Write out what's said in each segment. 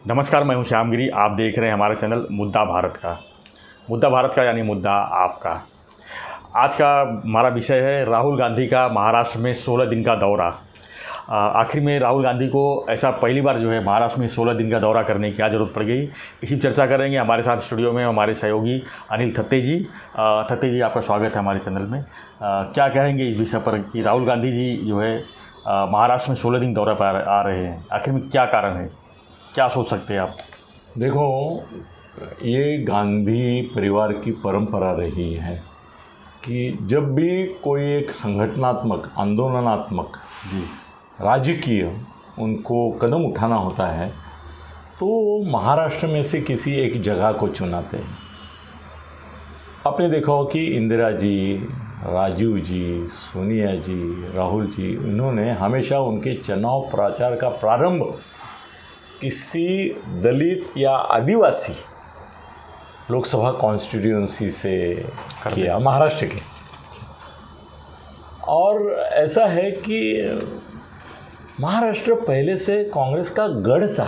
नमस्कार, मैं हूं श्याम गिरी। आप देख रहे हैं हमारा चैनल मुद्दा भारत का यानी मुद्दा आपका। आज का हमारा विषय है राहुल गांधी का महाराष्ट्र में 16 दिन का दौरा। आखिर में राहुल गांधी को ऐसा पहली बार जो है महाराष्ट्र में 16 दिन का दौरा करने की क्या ज़रूरत पड़ गई, इसी पर चर्चा करेंगे। हमारे साथ स्टूडियो में हमारे सहयोगी अनिल थत्ते जी। आपका स्वागत है हमारे चैनल में। क्या कहेंगे इस विषय पर कि राहुल गांधी जी जो है महाराष्ट्र में 16 दिन दौरे पर आ रहे हैं, आखिर में क्या कारण है, क्या सोच सकते हैं आप? देखो, ये गांधी परिवार की परंपरा रही है कि जब भी कोई एक संगठनात्मक, आंदोलनात्मक, राजकीय उनको कदम उठाना होता है तो महाराष्ट्र में से किसी एक जगह को चुनाते हैं। आपने देखा हो कि इंदिरा जी, राजीव जी, सोनिया जी, राहुल जी, इन्होंने हमेशा उनके चुनाव प्रचार का प्रारंभ किसी दलित या आदिवासी लोकसभा कॉन्स्टिट्यूएंसी से किया, महाराष्ट्र के। और ऐसा है कि महाराष्ट्र पहले से कांग्रेस का गढ़ था।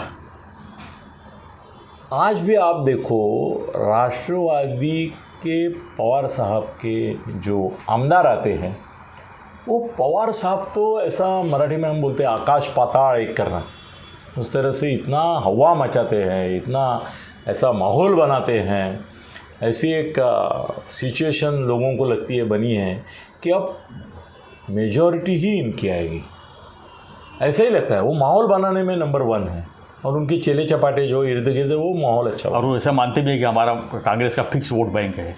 आज भी आप देखो, राष्ट्रवादी के पवार साहब के जो आमदार आते हैं, वो पवार साहब तो ऐसा मराठी में हम बोलते हैं आकाश पाताल एक करना, उस तरह से इतना हवा मचाते हैं, इतना ऐसा माहौल बनाते हैं, ऐसी एक सिचुएशन लोगों को लगती है बनी है कि अब मेजॉरिटी ही इनकी आएगी। ऐसा ही लगता है, वो माहौल बनाने में नंबर 1 है। और उनके चेले चपाटे जो इर्द गिर्द, वो माहौल अच्छा और वो ऐसा मानते भी है कि हमारा कांग्रेस का फिक्स वोट बैंक है।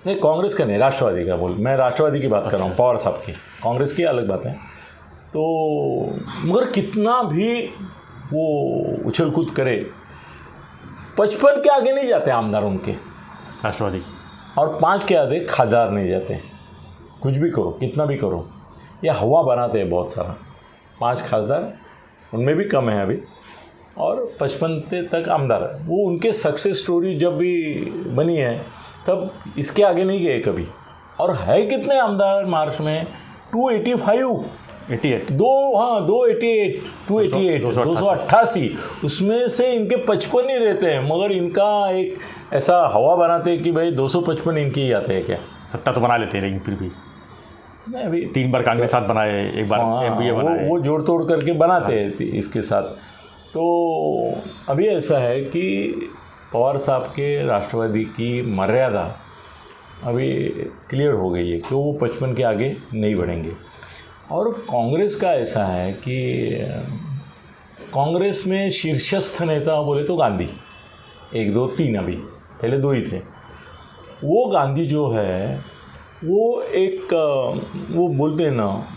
नहीं, कांग्रेस का नहीं, राष्ट्रवादी का मैं राष्ट्रवादी की बात कर रहा हूँ, पवार साहब की। कांग्रेस की अलग बात है। तो मगर कितना भी वो उछल कूद करे, 55 के आगे नहीं जाते आमदार उनके, राष्ट्रवादी, और 5 के आगे खासदार नहीं जाते। कुछ भी करो, कितना भी करो, ये हवा बनाते हैं बहुत सारा। 5 खासदार, उनमें भी कम है अभी, और 55 तक आमदार। वो उनके सक्सेस स्टोरी जब भी बनी है तब इसके आगे नहीं गए कभी। और है कितने आमदार महाराष्ट्र में? 288, 288, उसमें से इनके 55 ही रहते हैं। मगर इनका एक ऐसा हवा बनाते हैं कि भाई 255 इनके ही आते हैं। क्या सत्ता तो बना लेते हैं, लेकिन फिर भी नहीं, अभी 3 बार कांग्रेस साथ बनाए, एक बार एमपीए बनाए, वो जोड़ तोड़ करके बनाते हैं इसके साथ। तो अभी ऐसा है कि पवार साहब के राष्ट्रवादी की मर्यादा अभी क्लियर हो गई है कि वो 55 के आगे नहीं बढ़ेंगे। और कांग्रेस का ऐसा है कि कांग्रेस में शीर्षस्थ नेता बोले तो गांधी, 1 2 3, अभी पहले 2 ही थे। वो गांधी जो है वो एक, वो बोलते हैं ना,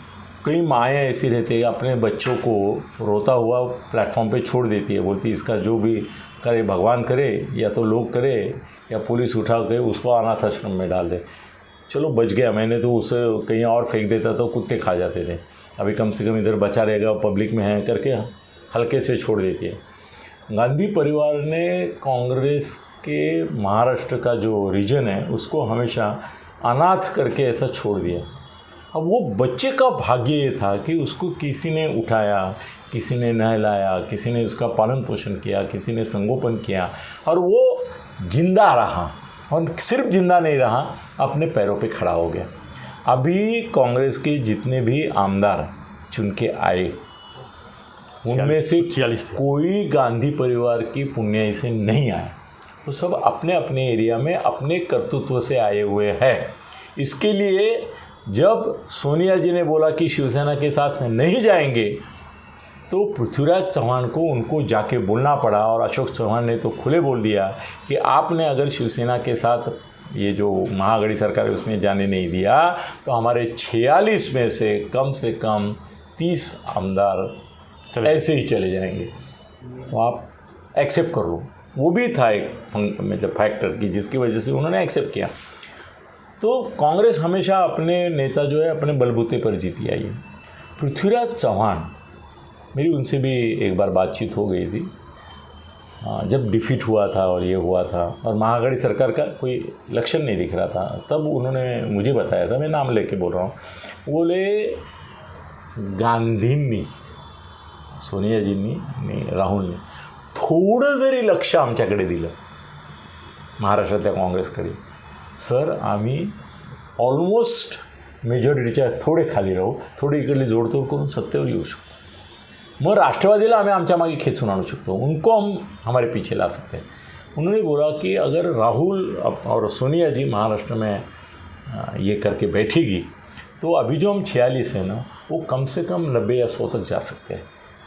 कई माएँ ऐसी रहती है अपने बच्चों को रोता हुआ प्लेटफॉर्म पे छोड़ देती है, बोलती इसका जो भी करे भगवान करे, या तो लोग करे या पुलिस उठा के उसको अनाथ आश्रम में डाल दे। चलो बच गया, मैंने तो उसे कहीं और फेंक देता तो कुत्ते खा जाते थे। अभी कम से कम इधर बचा रहेगा, पब्लिक में है करके हल्के से छोड़ देती है। गांधी परिवार ने कांग्रेस के महाराष्ट्र का जो रीजन है उसको हमेशा अनाथ करके ऐसा छोड़ दिया। अब वो बच्चे का भाग्य ये था कि उसको किसी ने उठाया, किसी ने नहलाया, किसी ने उसका पालन पोषण किया, किसी ने संगोपन किया, और वो जिंदा रहा। और सिर्फ जिंदा नहीं रहा, अपने पैरों पे खड़ा हो गया। अभी कांग्रेस के जितने भी आमदार चुन के आए, उनमें से कोई गांधी परिवार की पुण्याई से नहीं आया। वो सब अपने अपने एरिया में अपने कर्तृत्व से आए हुए हैं। इसके लिए जब सोनिया जी ने बोला कि शिवसेना के साथ नहीं जाएंगे, तो पृथ्वीराज चौहान को उनको जाके बोलना पड़ा। और अशोक चौहान ने तो खुले बोल दिया कि आपने अगर शिवसेना के साथ ये जो महागड़ी सरकार है उसमें जाने नहीं दिया तो हमारे 46 में से कम 30 आमदार ऐसे ही चले जाएंगे, तो आप एक्सेप्ट कर लो। वो भी था एक मतलब फैक्टर की जिसकी वजह से उन्होंने एक्सेप्ट किया। तो कांग्रेस हमेशा अपने नेता जो है अपने बलबूते पर जीती आई है। पृथ्वीराज चौहान, मेरी उनसे भी एक बार बातचीत हो गई थी जब डिफीट हुआ था और ये हुआ था और महागड़ी सरकार का कोई लक्षण नहीं दिख रहा था, तब उन्होंने मुझे बताया था, मैं नाम लेके बोल रहा हूँ, बोले गांधींनी, सोनिया जी ने, राहुल ने थोडं जरी लक्ष आमच्याकडे दिलं महाराष्ट्रातल्या काँग्रेसकडे, सर आम्ही ऑलमोस्ट मेजॉरिटीच्या थोडे खाली राहू, थोडी इकडली जोडतोड करून सत्तेवर येऊ शकतो. मग राष्ट्रवादीला आम्ही आमच्या मागे खेचून आणू शकतो, उनको हम हमारे पीछे ला सकते हैं. उन्होंने बोला कि अगर राहुल और सोनिया जी महाराष्ट्र में ये करके बैठेगी तो अभी जो हम 46 है ना वो कम से कम 90 या 100 तक जा सकते हैं.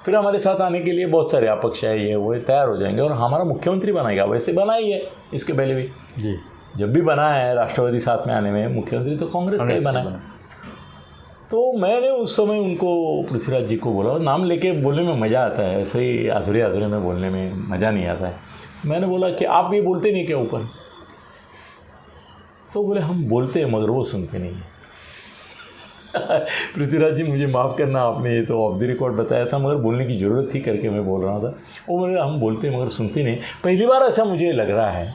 फिर हमारे साथ आने के लिए बहुत सारे अपक्ष है, ये वो तैयार हो जाएंगे और हमारा मुख्यमंत्री बनाएगा. वैसे बना ही है इसके पहले भी जी, जब भी बना है राष्ट्रवादी साथ में आने में, मुख्यमंत्री तो कांग्रेस का ही बना है. तो मैंने उस समय उनको, पृथ्वीराज जी को बोला, नाम लेके बोलने में मज़ा आता है, ऐसे ही अधूरे अधूरे में बोलने में मज़ा नहीं आता है. मैंने बोला कि आप ये बोलते नहीं क्या ऊपर? तो बोले हम बोलते हैं मगर वो सुनते नहीं हैं. पृथ्वीराज जी मुझे माफ़ करना, आपने ये तो ऑफ द रिकॉर्ड बताया था मगर बोलने की ज़रूरत थी करके मैं बोल रहा था. वो बोले हम बोलते हैं मगर सुनते नहीं. पहली बार ऐसा मुझे लग रहा है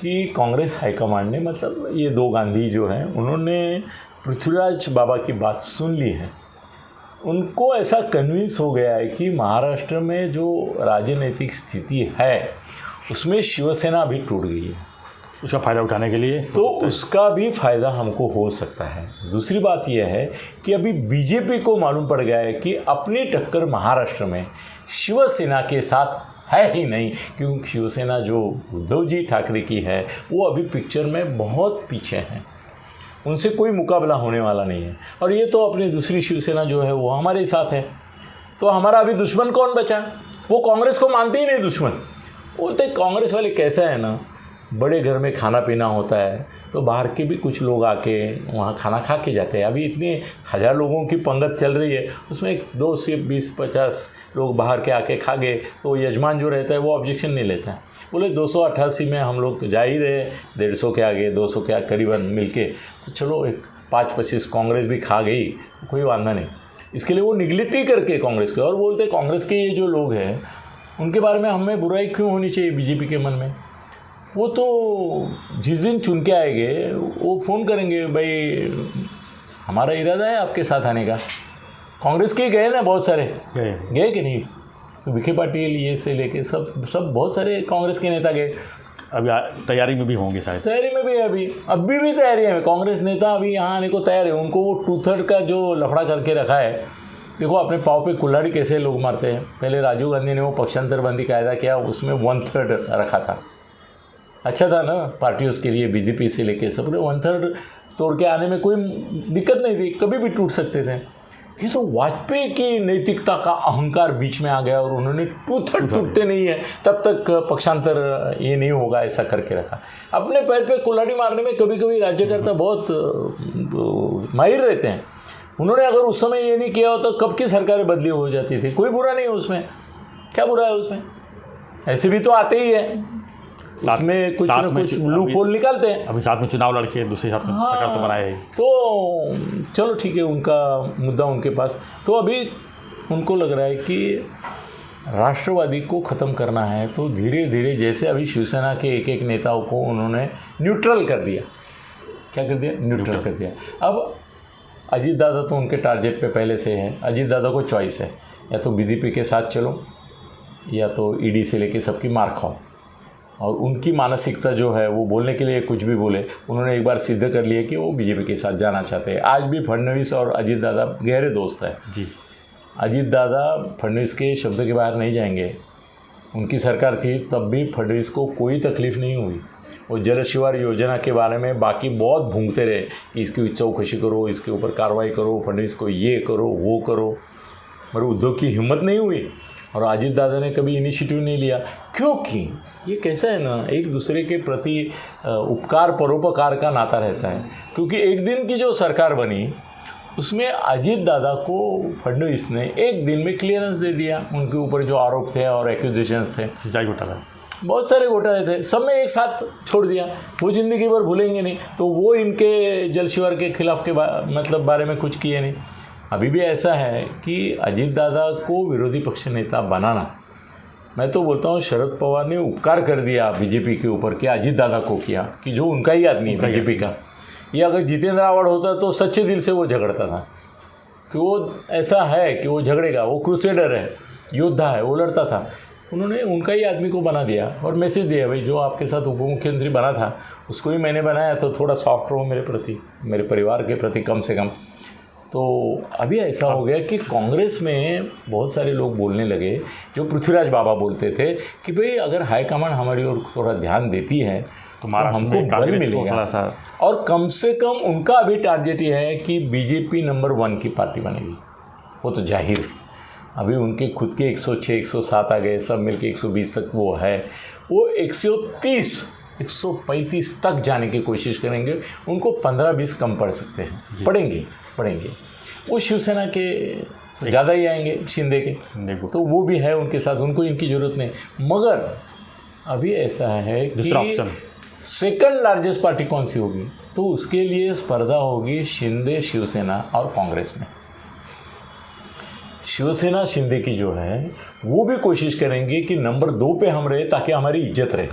कि कांग्रेस हाईकमांड ने, मतलब ये दो गांधी जो हैं, उन्होंने पृथ्वीराज बाबा की बात सुन ली है. उनको ऐसा कन्विंस हो गया है कि महाराष्ट्र में जो राजनीतिक स्थिति है उसमें शिवसेना भी टूट गई है, उसका फ़ायदा उठाने के लिए तो उसका भी फ़ायदा हमको हो सकता है. दूसरी बात यह है कि अभी बीजेपी को मालूम पड़ गया है कि अपनी टक्कर महाराष्ट्र में शिवसेना के साथ है ही नहीं, क्योंकि शिवसेना जो उद्धव जी ठाकरे की है वो अभी पिक्चर में बहुत पीछे हैं, उनसे कोई मुकाबला होने वाला नहीं है. और ये तो अपनी दूसरी शिवसेना जो है वो हमारे साथ है. तो हमारा अभी दुश्मन कौन बचा? वो कांग्रेस को मानते ही नहीं दुश्मन. बोलते कांग्रेस वाले कैसा है ना, बड़े घर में खाना पीना होता है तो बाहर के भी कुछ लोग आके वहाँ खाना खा के जाते हैं. अभी इतने 1000 लोगों की पंगत चल रही है, उसमें 2 से 20-50 लोग बाहर के आके खा गए तो यजमान जो रहता है वो ऑब्जेक्शन नहीं लेता है. बोले 288 में हम लोग जा ही रहे, 150 के आगे 200 के आगे करीबन मिलके, तो चलो एक 5-25 कांग्रेस भी खा गई, कोई वादा नहीं. इसके लिए वो निगलेक्ट ही करके कांग्रेस के, और बोलते कांग्रेस के ये जो लोग हैं उनके बारे में हमें बुराई क्यों होनी चाहिए बीजेपी के मन में. वो तो जिस दिन चुन के आएंगे वो फ़ोन करेंगे, भाई हमारा इरादा है आपके साथ आने का. कांग्रेस के गए ना बहुत सारे, गए कि नहीं? विखे पाटिल ये से लेके सब बहुत सारे कांग्रेस के नेता गए. अभी तैयारी में भी होंगे शायद. तैयारी में भी है, अभी भी तैयारी है. कांग्रेस नेता अभी यहाँ आने को तैयार है. उनको वो 2/3 का जो लफड़ा करके रखा है, देखो अपने पाँव पे कुल्हाड़ी कैसे लोग मारते हैं. पहले राजीव गांधी ने वो पक्षांतर बंदी कायदा किया, उसमें 1/3 रखा था. अच्छा था ना पार्टी उसके लिए, बीजेपी से लेके सब 1/3 तोड़ के आने में कोई दिक्कत नहीं थी, कभी भी टूट सकते थे. ये तो वाजपेयी की नैतिकता का अहंकार बीच में आ गया और उन्होंने 2/3 टूटते नहीं है तब तक पक्षांतर ये नहीं होगा ऐसा करके रखा. अपने पैर पे कुल्हाड़ी मारने में कभी कभी राज्यकर्ता बहुत माहिर रहते हैं. उन्होंने अगर उस समय ये नहीं किया होता कब की सरकारें बदली हो जाती थी. कोई बुरा नहीं है उसमें, क्या बुरा है उसमें? ऐसे भी तो आते ही है, उसमें कुछ ना कुछ लूप होल निकालते हैं. अभी साथ में चुनाव लड़के दूसरे साथ में सरकार तो बनाए. तो चलो ठीक है, उनका मुद्दा उनके पास. तो अभी उनको लग रहा है कि राष्ट्रवादी को ख़त्म करना है, तो धीरे धीरे जैसे अभी शिवसेना के एक नेताओं को उन्होंने न्यूट्रल कर दिया. क्या कर दिया? न्यूट्रल कर दिया. अब अजीत दादा तो उनके टारगेट पे पहले से है. अजीत दादा को चॉइस है, या तो बीजेपी के साथ चलो या तो ईडी से लेके सबकी मार खाओ. और उनकी मानसिकता जो है वो बोलने के लिए कुछ भी बोले, उन्होंने एक बार सिद्ध कर लिया कि वो बीजेपी के साथ जाना चाहते हैं. आज भी फडणवीस और अजीत दादा गहरे दोस्त हैं जी. अजीत दादा फडणवीस के शब्द के बाहर नहीं जाएंगे. उनकी सरकार थी तब भी फडणवीस को कोई तकलीफ़ नहीं हुई. वो जल शिवार योजना के बारे में बाकी बहुत भूंगते रहे कि इसकी चौकसी करो, इसके ऊपर कार्रवाई करो, फडणवीस को ये करो वो करो, मगर उद्धव की हिम्मत नहीं हुई और अजीत दादा ने कभी इनिशिएटिव नहीं लिया. क्योंकि ये कैसा है ना, एक दूसरे के प्रति उपकार परोपकार का नाता रहता है. क्योंकि एक दिन की जो सरकार बनी उसमें अजीत दादा को फडणवीस ने एक दिन में क्लियरेंस दे दिया. उनके ऊपर जो आरोप थे और एक्यूजेशंस थे, सिंचाई घोटाला, बहुत सारे घोटाले थे, सब में एक साथ छोड़ दिया. वो ज़िंदगी भर भूलेंगे नहीं. तो वो इनके जल शिवार के खिलाफ के मतलब बारे में कुछ किए नहीं. अभी भी ऐसा है कि अजीत दादा को विरोधी पक्ष नेता बनाना, मैं तो बोलता हूँ शरद पवार ने उपकार कर दिया बीजेपी के ऊपर कि अजीत दादा को किया, कि जो उनका ही आदमी है बीजेपी का. ये अगर जितेंद्र आव्हाड होता तो सच्चे दिल से वो झगड़ता था, कि वो ऐसा है कि वो झगड़ेगा, वो क्रूसेडर है, योद्धा है, वो लड़ता था. उन्होंने उनका ही आदमी को बना दिया और मैसेज दिया, भाई जो आपके साथ उप मुख्यमंत्री बना था उसको ही मैंने बनाया, तो थोड़ा सॉफ्ट रहो मेरे प्रति, मेरे परिवार के प्रति कम से कम। तो अभी ऐसा हो गया कि कांग्रेस में बहुत सारे लोग बोलने लगे, जो पृथ्वीराज बाबा बोलते थे कि भाई अगर हाईकमान हमारी ओर थोड़ा ध्यान देती है तो हमको बल मिलेगा। और कम से कम उनका अभी टारगेट ये है कि बीजेपी नंबर 1 की पार्टी बनेगी, वो तो जाहिर है। अभी उनके खुद के 106 107 आ गए, सब मिलके 120 तक वो है, वो 130 135 तक जाने की कोशिश करेंगे। उनको 15-20 कम पड़ सकते हैं, पड़ेंगे। वो शिवसेना के ज़्यादा ही आएंगे, शिंदे के, तो वो भी है उनके साथ, उनको इनकी ज़रूरत नहीं। मगर अभी ऐसा है कि सेकंड लार्जेस्ट पार्टी कौन सी होगी, तो उसके लिए स्पर्धा होगी शिंदे, शिवसेना और कांग्रेस में। शिवसेना शिंदे की जो है वो भी कोशिश करेंगे कि नंबर 2 पे हम रहे ताकि हमारी इज्जत रहे।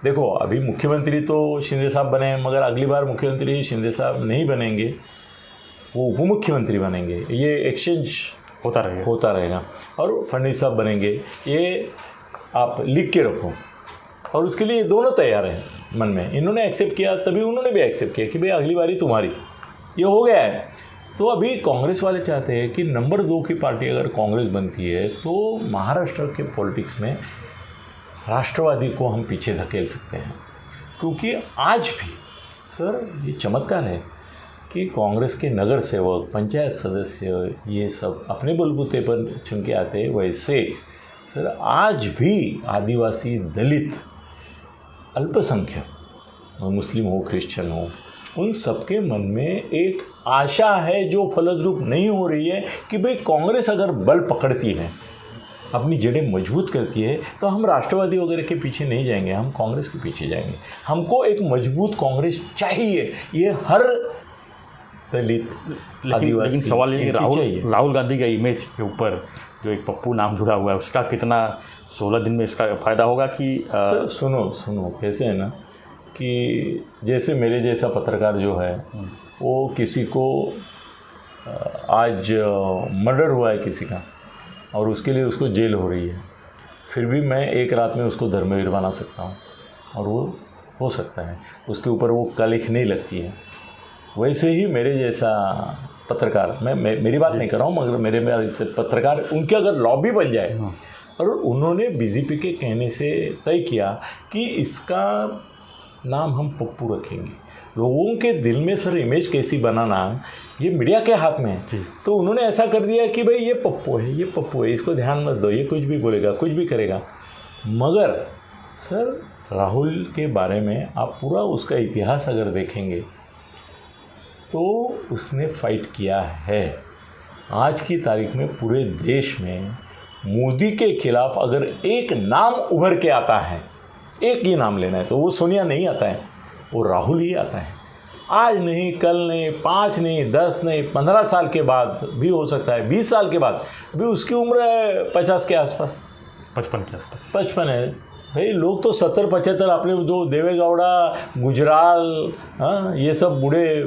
देखो अभी मुख्यमंत्री तो शिंदे साहब बने हैं, मगर अगली बार मुख्यमंत्री शिंदे साहब नहीं बनेंगे, वो उप मुख्यमंत्री बनेंगे। ये एक्सचेंज होता रहेगा और फडणवीस साहब बनेंगे, ये आप लिख के रखो। और उसके लिए दोनों तैयार हैं मन में, इन्होंने एक्सेप्ट किया तभी उन्होंने भी एक्सेप्ट किया कि भाई अगली बारी तुम्हारी, ये हो गया है। तो अभी कांग्रेस वाले चाहते हैं कि नंबर 2 की पार्टी अगर कांग्रेस बनती है तो महाराष्ट्र के पॉलिटिक्स में राष्ट्रवादी को हम पीछे धकेल सकते हैं। क्योंकि आज भी सर ये चमत्कार है कि कांग्रेस के नगर सेवक, पंचायत सदस्य, ये सब अपने बलबूते पर चुन के आते हैं। वैसे सर आज भी आदिवासी, दलित, अल्पसंख्यक, मुस्लिम हो, क्रिश्चियन हो, उन सबके मन में एक आशा है जो फलद्रूप नहीं हो रही है कि भाई कांग्रेस अगर बल पकड़ती है, अपनी जड़ें मजबूत करती है, तो हम राष्ट्रवादी वगैरह के पीछे नहीं जाएंगे, हम कांग्रेस के पीछे जाएंगे। हमको एक मजबूत कांग्रेस चाहिए, ये हर दलित, आदिवासी, लेकिन सवाल ये राहुल गांधी का इमेज के ऊपर जो एक पप्पू नाम जुड़ा हुआ है, उसका कितना 16 दिन में उसका फ़ायदा होगा कि सर सुनो कैसे है ना कि जैसे मेरे जैसा पत्रकार जो है वो किसी को आज मर्डर हुआ है किसी का और उसके लिए उसको जेल हो रही है, फिर भी मैं एक रात में उसको धर्मवीर बना सकता हूँ और वो हो सकता है, उसके ऊपर वो कलिख नहीं लगती है। वैसे ही मेरे जैसा पत्रकार, मैं मेरी बात नहीं कर रहा हूँ, मगर मेरे जैसे पत्रकार, उनके अगर लॉबी बन जाए और उन्होंने बीजेपी के कहने से तय किया कि इसका नाम हम पप्पू रखेंगे, लोगों के दिल में सर इमेज कैसी बनाना ये मीडिया के हाथ में है। तो उन्होंने ऐसा कर दिया कि भाई ये पप्पू है, इसको ध्यान मत दो, ये कुछ भी बोलेगा, कुछ भी करेगा। मगर सर राहुल के बारे में आप पूरा उसका इतिहास अगर देखेंगे तो उसने फाइट किया है। आज की तारीख में पूरे देश में मोदी के खिलाफ अगर एक नाम उभर के आता है, एक ही नाम लेना है, तो वो सोनिया नहीं आता है, वो राहुल ही आता है। आज नहीं, कल नहीं, 5 नहीं, 10 नहीं, 15 साल के बाद भी हो सकता है, 20 साल के बाद। अभी उसकी उम्र है 50 के आसपास, 55 के आसपास, 55 है भाई। लोग तो 70-75, आपने जो देवेगौड़ा, गुजराल, हाँ ये सब बूढ़े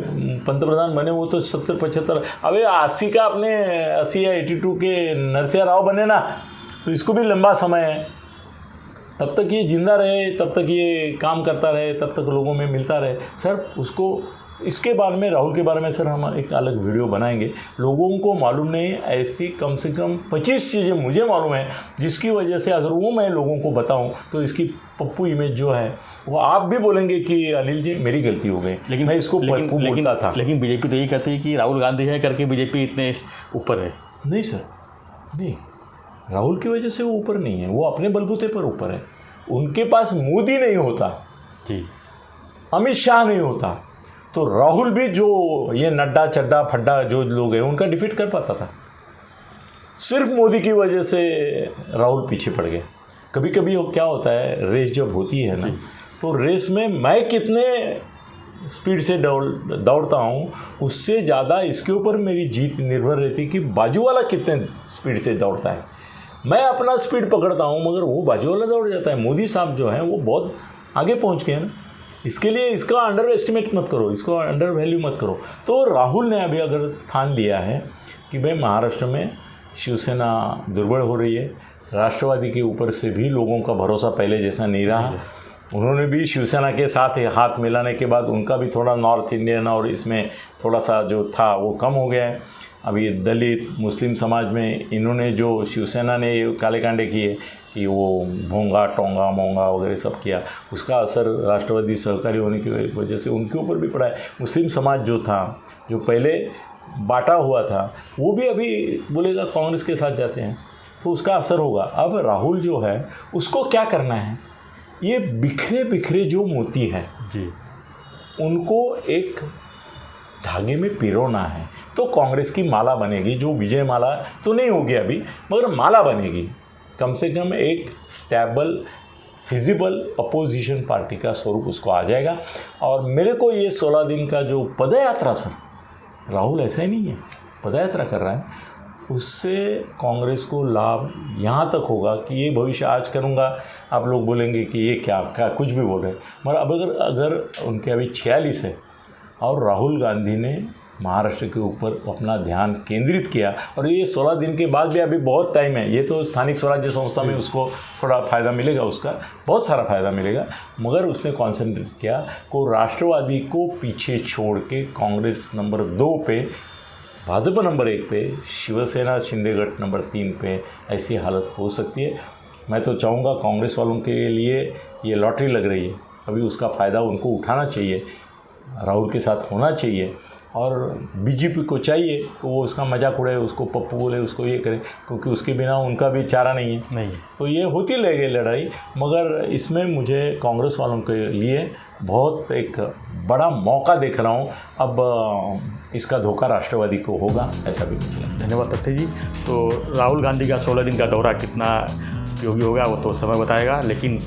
पंतप्रधान बने, वो तो 70-75। अबे 80 का, अपने 80 या 82 के नरसिंह राव बने ना, तो इसको भी लंबा समय है। तब तक ये जिंदा रहे, तब तक ये काम करता रहे, तब तक लोगों में मिलता रहे सर उसको। इसके बारे में, राहुल के बारे में सर हम एक अलग वीडियो बनाएंगे। लोगों को मालूम नहीं, ऐसी कम से कम 25 चीज़ें मुझे मालूम है जिसकी वजह से अगर वो मैं लोगों को बताऊं तो इसकी पप्पू इमेज जो है वो आप भी बोलेंगे कि अनिल जी मेरी गलती हो गई, लेकिन मैं इसको पप्पू बोलता था। लेकिन बीजेपी तो यही कहती है कि राहुल गांधी है करके बीजेपी इतने ऊपर है। नहीं सर, नहीं, राहुल की वजह से वो ऊपर नहीं है, वो अपने बलबूते पर ऊपर है। उनके पास मोदी नहीं होता जी, अमित शाह नहीं होता, तो राहुल भी जो ये नड्डा चड्डा फड्डा जो लोग हैं उनका डिफीट कर पाता था। सिर्फ मोदी की वजह से राहुल पीछे पड़ गए। कभी कभी वो क्या होता है, रेस जब होती है ना, तो रेस में मैं कितने स्पीड से दौड़ता हूँ उससे ज़्यादा इसके ऊपर मेरी जीत निर्भर रहती कि बाजू वाला कितने स्पीड से दौड़ता है। मैं अपना स्पीड पकड़ता हूँ मगर वो बाजू वाला दौड़ जाता है। मोदी साहब जो हैं वो बहुत आगे पहुँच गए ना, इसके लिए इसका अंडर एस्टिमेट मत करो, इसको अंडर वैल्यू मत करो। तो राहुल ने अभी अगर ठान लिया है कि भाई महाराष्ट्र में शिवसेना दुर्बल हो रही है, राष्ट्रवादी के ऊपर से भी लोगों का भरोसा पहले जैसा नहीं रहा। उन्होंने भी शिवसेना के साथ हाथ मिलाने के बाद उनका भी थोड़ा नॉर्थ इंडियन और इसमें थोड़ा सा जो था वो कम हो गया है। अभी दलित मुस्लिम समाज में इन्होंने जो शिवसेना ने काले कांडे किए कि वो भोंगा टोंगा मोंगा वगैरह सब किया, उसका असर राष्ट्रवादी सहकारी होने की वजह से उनके ऊपर भी पड़ा है। मुस्लिम समाज जो था, जो पहले बांटा हुआ था, वो भी अभी बोलेगा कांग्रेस के साथ जाते हैं, तो उसका असर होगा। अब राहुल जो है उसको क्या करना है, ये बिखरे बिखरे जो मोती है जी, उनको एक धागे में पिरोना है, तो कांग्रेस की माला बनेगी। जो विजय माला तो नहीं होगी अभी, मगर माला बनेगी। कम से कम एक स्टेबल फिजिबल अपोजिशन पार्टी का स्वरूप उसको आ जाएगा। और मेरे को ये 16 दिन का जो पदयात्रा सर, राहुल ऐसा ही नहीं है, पदयात्रा कर रहा है, उससे कांग्रेस को लाभ यहाँ तक होगा कि ये भविष्य आज करूँगा, आप लोग बोलेंगे कि ये क्या कुछ भी बोल रहे हैं, मगर अब अगर उनके अभी 46 है और राहुल गांधी ने महाराष्ट्र के ऊपर अपना ध्यान केंद्रित किया, और ये 16 दिन के बाद भी अभी बहुत टाइम है, ये तो स्थानिक स्वराज्य संस्था में उसको थोड़ा फ़ायदा मिलेगा, उसका बहुत सारा फ़ायदा मिलेगा, मगर उसने कॉन्सेंट्रेट किया को राष्ट्रवादी को पीछे छोड़ के कांग्रेस नंबर 2 पे, भाजपा नंबर 1 पे, शिवसेना शिंदे गठ नंबर 3 पे, ऐसी हालत हो सकती है। मैं तो चाहूँगा कांग्रेस वालों के लिए ये लॉटरी लग रही है, अभी उसका फ़ायदा उनको उठाना चाहिए, राहुल के साथ होना चाहिए, और बीजेपी को चाहिए कि वो उसका मजाक उड़ाए, उसको पप्पू बोले, उसको ये करे, क्योंकि उसके बिना उनका भी चारा नहीं है। नहीं, तो ये होती रहेगी लड़ाई, मगर इसमें मुझे कांग्रेस वालों के लिए बहुत एक बड़ा मौका देख रहा हूँ। अब इसका धोखा राष्ट्रवादी को होगा, ऐसा भी मुझे लगता है। धन्यवाद तथ्य जी। तो राहुल गांधी का 16 दिन का दौरा कितना उपयोगी होगा वो तो समय बताएगा, लेकिन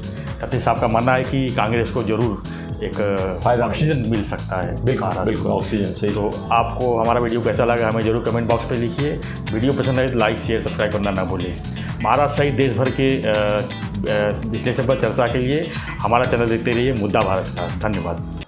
तथ्य साहब का मानना है कि कांग्रेस को जरूर एक फायदा ऑक्सीजन मिल सकता है। बिल्कुल ऑक्सीजन सही। तो आपको हमारा वीडियो कैसा लगा हमें जरूर कमेंट बॉक्स पे लिखिए। वीडियो पसंद आए तो लाइक शेयर सब्सक्राइब करना ना भूलें। महाराष्ट्र सहित देश भर के विश्लेषण पर चर्चा के लिए हमारा चैनल देखते रहिए मुद्दा भारत का। धन्यवाद।